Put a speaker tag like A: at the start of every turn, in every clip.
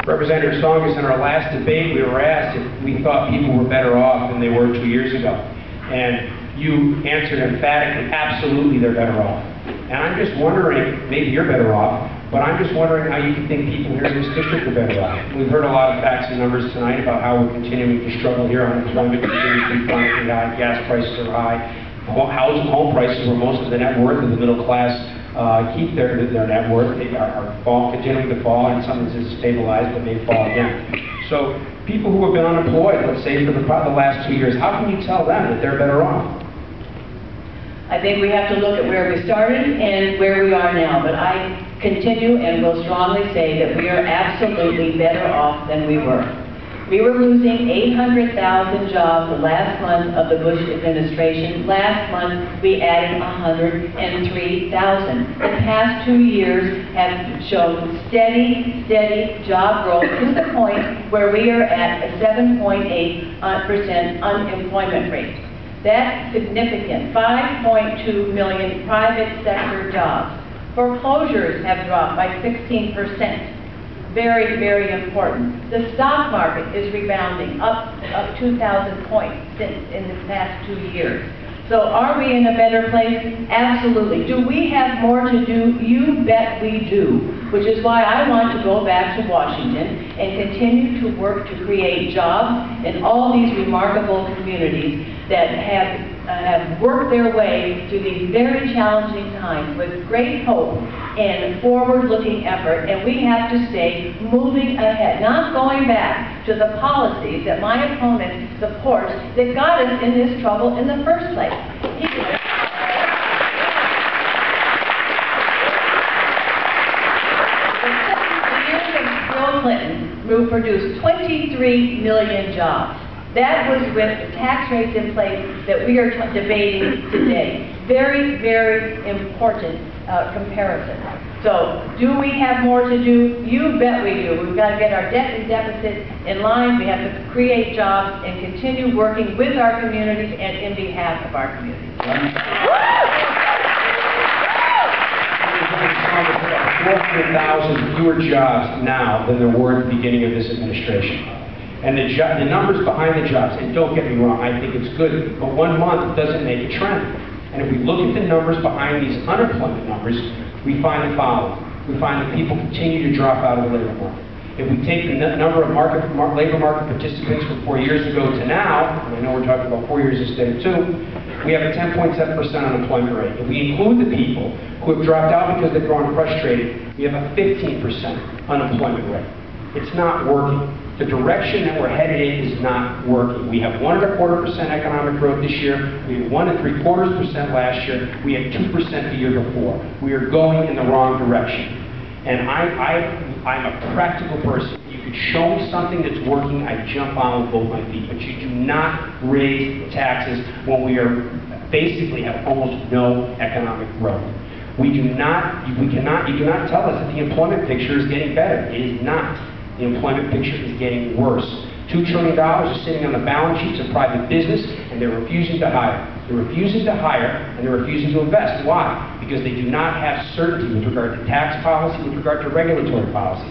A: Representative Tsongas, in our last debate, we were asked if we thought people were better off than they were 2 years ago. And you answered emphatically, absolutely they're better off. And I'm just wondering, maybe you're better off, but I'm just wondering how you can think people here in this district are better off. We've heard a lot of facts and numbers tonight about how we're continuing to struggle here. Unemployment continues to be chronically high, gas prices are high, home prices, where most of the net worth of the middle class keep their net worth, they are continuing to fall, and some instances stabilize, but may fall again. So people who have been unemployed, let's say for the last 2 years, how can you tell them that they're better off?
B: I think we have to look at where we started and where we are now, but I continue and will strongly say that we are absolutely better off than we were. We were losing 800,000 jobs the last month of the Bush administration. Last month, we added 103,000. The past 2 years have shown steady job growth to the point where we are at a 7.8% unemployment rate. That's significant. 5.2 million private sector jobs. Foreclosures have dropped by 16%. Very important. The stock market is rebounding, up 2,000 points in the past 2 years. So are we in a better place? Absolutely. Do we have more to do? You bet we do. Which is why I want to go back to Washington and continue to work to create jobs in all these remarkable communities that have worked their way through these very challenging times with great hope and forward-looking effort, and we have to stay moving ahead, not going back to the policies that my opponent supports that got us in this trouble in the first place. Bill Clinton, who produced 23 million jobs. That was with the tax rates in place that we are debating today. Very important comparison. So, do we have more to do? You bet we do. We've got to get our debt and deficit in line. We have to create jobs and continue working with our communities and in behalf of our communities.
A: 400,000 fewer jobs now than there were at the beginning of this administration. And the numbers behind the jobs, and don't get me wrong, I think it's good, but 1 month doesn't make a trend. And if we look at the numbers behind these unemployment numbers, we find the following. We find that people continue to drop out of the labor market. If we take the number of labor market participants from 4 years ago to now, and I know we're talking about 4 years instead of 2, we have a 10.7% unemployment rate. If we include the people who have dropped out because they've grown frustrated, we have a 15% unemployment rate. It's not working. The direction that we're headed in is not working. We have 1.25% economic growth this year. We had 1.75% last year. We had 2% the year before. We are going in the wrong direction. And I'm a practical person. You could show me something that's working, I jump on with both my feet. But you do not raise taxes when we are basically have almost no economic growth. You cannot tell us that the employment picture is getting better. It is not. The employment picture is getting worse. $2 trillion is sitting on the balance sheets of private business, and they're refusing to hire. They're refusing to hire, and they're refusing to invest. Why? Because they do not have certainty with regard to tax policy, with regard to regulatory policy.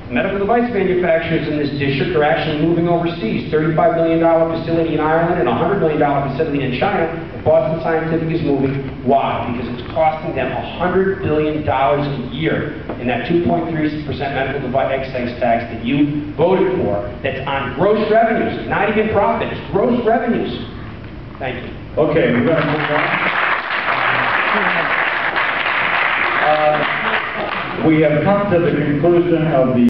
A: Medical device manufacturers in this district are actually moving overseas. $35 million facility in Ireland and a $100 million facility in China. Boston Scientific is moving. Why? Because it's costing them $100 billion a year in that 2.3% medical device excise tax that you voted for, that's on gross revenues, not even profit, it's gross revenues. Thank you.
C: Okay, we're going to move on. We have come to the conclusion of the